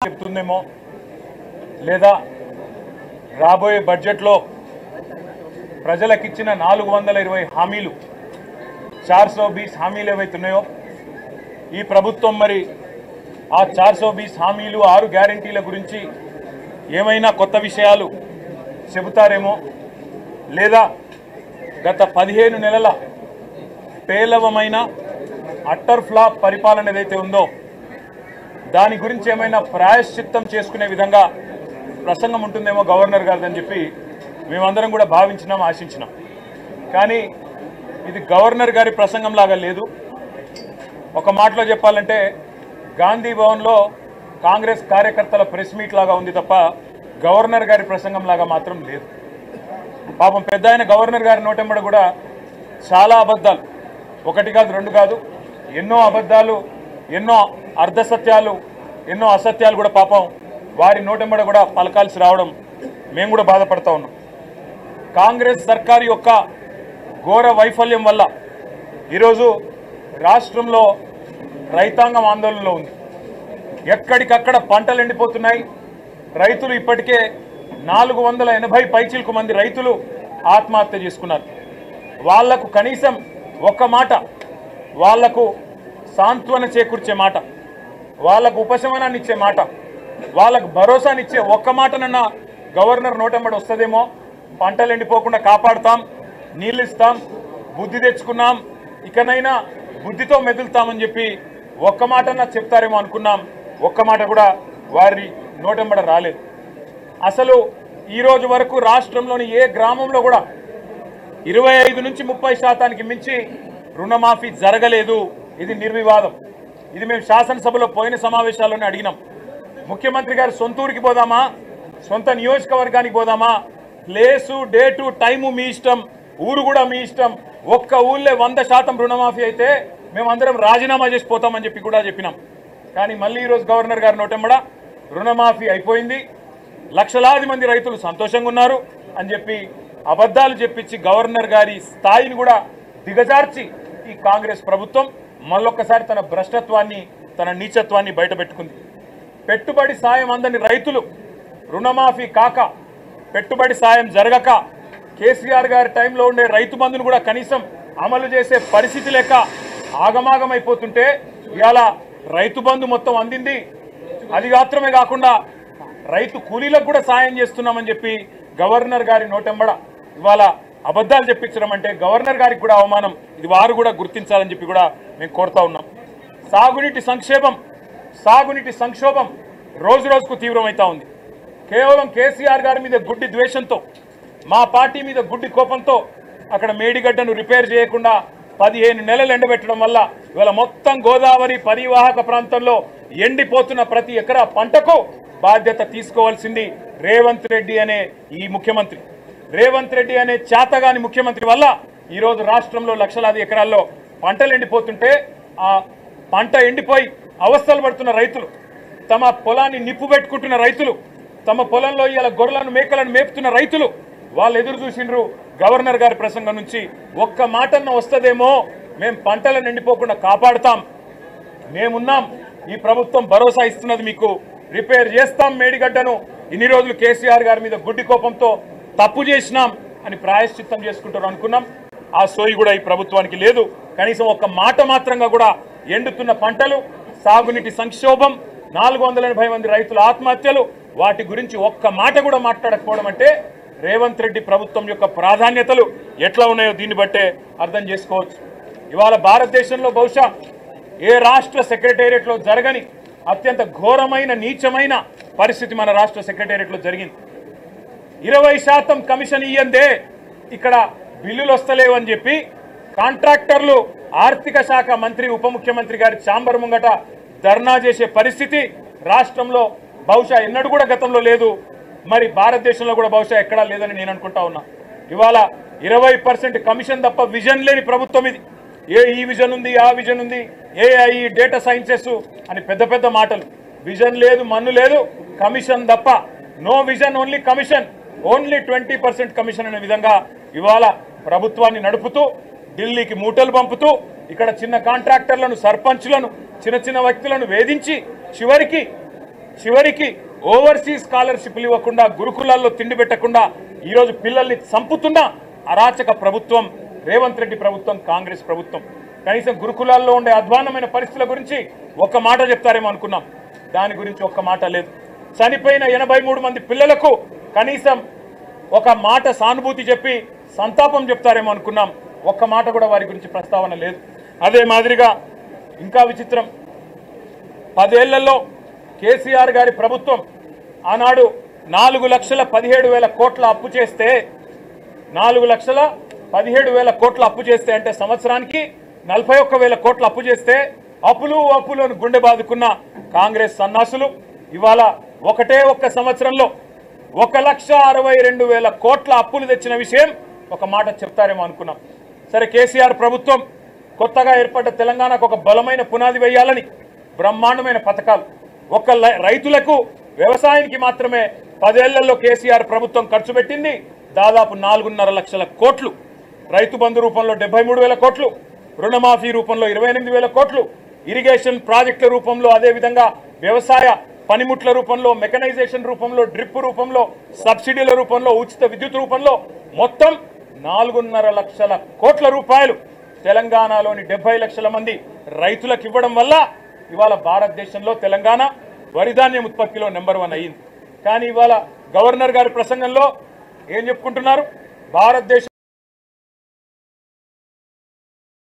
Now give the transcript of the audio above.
చెప్తుందేమో లేదా రాబోయే బడ్జెట్లో ప్రజలకు ఇచ్చిన 420 హామీలు 420 హామీలు ఏవైతున్నాయో ఈ ప్రభుత్వం మరి ఆ 420 హామీలు 6 గ్యారెంటీల గురించి ఏమైనా కొత్త విషయాలు చెబుతారేమో లేదా గత 15 నెలల పేలవమైన అట్టర్ ఫ్లాప్ పరిపాలన ఏదైతే ఉందో దాని గురించి ఏమైనా ప్రాయశ్చిత్తం చేసుకునే విధంగా ప్రసంగం ఉంటుందేమో గవర్నర్ గారిదని చెప్పి మేమందరం కూడా భావించినాం, ఆశించినాం. కానీ ఇది గవర్నర్ గారి ప్రసంగం లాగా లేదు. ఒక మాటలో చెప్పాలంటే గాంధీ భవన్లో కాంగ్రెస్ కార్యకర్తల ప్రెస్ మీట్ లాగా ఉంది తప్ప గవర్నర్ గారి ప్రసంగం లాగా మాత్రం లేదు. పాపం పెద్ద ఆయన గవర్నర్ గారి నోటెంబడ కూడా చాలా అబద్ధాలు, ఒకటి కాదు రెండు కాదు, ఎన్నో అబద్ధాలు, ఎన్నో అర్ధసత్యాలు, ఎన్నో అసత్యాలు కూడా పాపం వారి నోటెంబడ కూడా పలకాల్సి రావడం మేము కూడా బాధపడతా ఉన్నాం. కాంగ్రెస్ సర్కారు యొక్క ఘోర వైఫల్యం వల్ల ఈరోజు రాష్ట్రంలో రైతాంగం ఆందోళనలో ఉంది. ఎక్కడికక్కడ పంటలు ఎండిపోతున్నాయి. రైతులు ఇప్పటికే 480 పైచిలకు మంది రైతులు ఆత్మహత్య చేసుకున్నారు. వాళ్లకు కనీసం ఒక్క మాట, వాళ్లకు సాంత్వన చేకూర్చే మాట, వాళ్లకు ఉపశమనాన్ని ఇచ్చే మాట, వాళ్ళకు భరోసానిచ్చే ఒక్క మాటనన్నా గవర్నర్ నోటెంబడి వస్తుందేమో. పంటలు ఎండిపోకుండా కాపాడుతాం, నీళ్ళు ఇస్తాం, బుద్ధి తెచ్చుకున్నాం, ఇకనైనా బుద్ధితో మెదులుతామని చెప్పి ఒక్క మాటన్నా చెప్తారేమో అనుకున్నాం. ఒక్క మాట కూడా వారి నోటెంబడ రాలేదు. అసలు ఈరోజు వరకు రాష్ట్రంలోని ఏ గ్రామంలో కూడా 25 నుంచి 30% మించి రుణమాఫీ జరగలేదు. ఇది నిర్వివాదం. ఇది మేము శాసనసభలో పోయిన సమావేశాల్లోనే అడిగినాం. ముఖ్యమంత్రి గారు సొంత ఊరికి పోదామా, సొంత నియోజకవర్గానికి పోదామా, ప్లేసు డేటు టైము మీ ఇష్టం, ఊరు కూడా మీ ఇష్టం. ఒక్క ఊళ్ళే 100% రుణమాఫీ అయితే మేమందరం రాజీనామా చేసి పోతామని చెప్పి కూడా చెప్పినాం. కానీ మళ్ళీ ఈరోజు గవర్నర్ గారి నోటెంబడ రుణమాఫీ అయిపోయింది, లక్షలాది మంది రైతులు సంతోషంగా ఉన్నారు అని చెప్పి అబద్ధాలు చెప్పించి గవర్నర్ గారి స్థాయిని కూడా దిగజార్చి ఈ కాంగ్రెస్ ప్రభుత్వం మళ్ళొక్కసారి తన భ్రష్టత్వాన్ని, తన నీచత్వాన్ని బయటపెట్టుకుంది. పెట్టుబడి సాయం అందని రైతులు రుణమాఫీ కాక, పెట్టుబడి సాయం జరగక, కేసీఆర్ గారి టైంలో ఉండే రైతు బంధును కూడా కనీసం అమలు చేసే పరిస్థితి లేక ఆగమాగమైపోతుంటే ఇవాళ రైతు బంధు మొత్తం అందింది. అది మాత్రమే కాకుండా రైతు కూలీలకు కూడా సాయం చేస్తున్నామని చెప్పి గవర్నర్ గారి నోటెంబడ ఇవాళ అబద్ధాలు చెప్పించడం అంటే గవర్నర్ గారికి కూడా అవమానం. ఇది వారు కూడా గుర్తించాలని చెప్పి కూడా మేము కోరుతా ఉన్నాం. సాగునీటి సంక్షోభం రోజు రోజుకు తీవ్రమవుతా ఉంది. కేవలం కేసీఆర్ గారి మీద గుడ్డి ద్వేషంతో, మా పార్టీ మీద గుడ్డి కోపంతో అక్కడ మేడిగడ్డను రిపేర్ చేయకుండా 15 నెలలు ఎండబెట్టడం వల్ల ఇవాళ మొత్తం గోదావరి పరివాహక ప్రాంతంలో ఎండిపోతున్న ప్రతి ఎకరా పంటకు బాధ్యత తీసుకోవాల్సింది రేవంత్ రెడ్డి అనే ఈ ముఖ్యమంత్రి. రేవంత్ రెడ్డి అనే చేతగాని ముఖ్యమంత్రి వల్ల ఈరోజు రాష్ట్రంలో లక్షలాది ఎకరాల్లో పంటలు ఎండిపోతుంటే, ఆ పంట ఎండిపోయి అవస్థలు పడుతున్న రైతులు, తమ పొలాన్ని నిప్పు పెట్టుకుంటున్న రైతులు, తమ పొలంలో ఇలా గొర్రెలను మేకలను మేపుతున్న రైతులు వాళ్ళు ఎదురు చూసిండ్రు గవర్నర్ గారి ప్రసంగం నుంచి. ఒక్క మాటన్న వస్తుందేమో, మేము పంటలను ఎండిపోకుండా కాపాడుతాం, మేమున్నాం, ఈ ప్రభుత్వం భరోసా ఇస్తున్నది, మీకు రిపేర్ చేస్తాం మేడిగడ్డను, ఇన్ని రోజులు కేసీఆర్ గారి మీద గుడ్డి కోపంతో తప్పు చేసినాం అని ప్రాయశ్చిత్తం చేసుకుంటారు అనుకున్నాం. ఆ సోయి కూడా ఈ ప్రభుత్వానికి లేదు. కనీసం ఒక్క మాట మాత్రంగా కూడా ఎండుతున్న పంటలు, సాగునీటి సంక్షోభం, 480 మంది రైతుల ఆత్మహత్యలు, వాటి గురించి ఒక్క మాట కూడా మాట్లాడకపోవడం అంటే రేవంత్ రెడ్డి ప్రభుత్వం యొక్క ప్రాధాన్యతలు ఎట్లా ఉన్నాయో దీన్ని బట్టే అర్థం చేసుకోవచ్చు. ఇవాళ భారతదేశంలో బహుశా ఏ రాష్ట్ర సెక్రటేరియట్లో జరగని అత్యంత ఘోరమైన నీచమైన పరిస్థితి మన రాష్ట్ర సెక్రటేరియట్లో జరిగింది. 20% కమిషన్ ఇయ్యందే ఇక్కడ బిల్లులు వస్తలేవని చెప్పి కాంట్రాక్టర్లు ఆర్థిక శాఖ మంత్రి, ఉప ముఖ్యమంత్రి గారి ఛాంబర్ ముంగట ధర్నా చేసే పరిస్థితి రాష్ట్రంలో బహుశా ఎన్నడూ కూడా గతంలో లేదు. మరి భారతదేశంలో కూడా బహుశా ఎక్కడా లేదని నేను అనుకుంటా ఉన్నా. ఇవాళ 20% కమిషన్ తప్ప విజన్ లేని ప్రభుత్వం ఇది. ఈ విజన్ ఉంది, ఆ విజన్ ఉంది, ఏఐ, డేటా సైన్సెస్ అని పెద్ద పెద్ద మాటలు. విజన్ లేదు, మన్ను లేదు, కమిషన్ తప్ప. No vision, only commission, only 20% commission అనే విధంగా ఇవాళ ప్రభుత్వాన్ని నడుపుతూ ఢిల్లీకి మూటలు పంపుతూ ఇక్కడ చిన్న కాంట్రాక్టర్లను, సర్పంచ్లను, చిన్న చిన్న వ్యక్తులను వేధించి చివరికి చివరికి ఓవర్సీస్ స్కాలర్షిప్లు ఇవ్వకుండా గురుకులాల్లో తిండి పెట్టకుండా ఈరోజు పిల్లల్ని చంపుతున్న అరాచక ప్రభుత్వం రేవంత్ రెడ్డి ప్రభుత్వం, కాంగ్రెస్ ప్రభుత్వం. కనీసం గురుకులాల్లో ఉండే అధ్వాన్నమైన పరిస్థితుల గురించి ఒక్క మాట చెప్తారేమో అనుకున్నాం. దాని గురించి ఒక్క మాట లేదు. చనిపోయిన 83 మంది పిల్లలకు కనీసం ఒక మాట సానుభూతి చెప్పి సంతాపం చెప్తారేమో అనుకున్నాం. ఒక్క మాట కూడా వారి గురించి ప్రస్తావన లేదు. అదే మాదిరిగా ఇంకా విచిత్రం, 10 ఏళ్లలో కేసీఆర్ గారి ప్రభుత్వం ఆనాడు 4,17,000 కోట్ల అప్పు చేస్తే 4,17,000 కోట్ల అప్పు చేస్తే అంటే సంవత్సరానికి 41,000 కోట్ల అప్పు చేస్తే అప్పులను గుండె బాదుకున్న కాంగ్రెస్ సన్నాసులు ఇవాళ ఒక్క సంవత్సరంలో 1,62,000 కోట్ల అప్పులు తెచ్చిన విషయం ఒక మాట చెప్తారేమో అనుకున్నాం. సరే, కేసీఆర్ ప్రభుత్వం కొత్తగా ఏర్పడ్డ తెలంగాణకు ఒక బలమైన పునాది వేయాలని బ్రహ్మాండమైన పథకాలు, రైతులకు వ్యవసాయానికి మాత్రమే 10 ఏళ్లలో కేసీఆర్ ప్రభుత్వం ఖర్చు పెట్టింది దాదాపు 4.5 లక్షల కోట్లు. రైతు బంధు రూపంలో 73,000 కోట్లు, రుణమాఫీ రూపంలో 28,000 కోట్లు, ఇరిగేషన్ ప్రాజెక్టుల రూపంలో, అదేవిధంగా వ్యవసాయ పనిముట్ల రూపంలో, మెకనైజేషన్ రూపంలో, డ్రిప్ రూపంలో, సబ్సిడీల రూపంలో, ఉచిత విద్యుత్ రూపంలో మొత్తం 4.5 లక్షల కోట్ల రూపాయలు తెలంగాణలోని 70 లక్షల మంది రైతులకు ఇవ్వడం వల్ల ఇవాళ భారతదేశంలో తెలంగాణ వరిధాన్యం ఉత్పత్తిలో నెంబర్ 1 అయ్యింది. కానీ ఇవాళ గవర్నర్ గారి ప్రసంగంలో ఏం చెప్పుకుంటున్నారు? భారతదేశం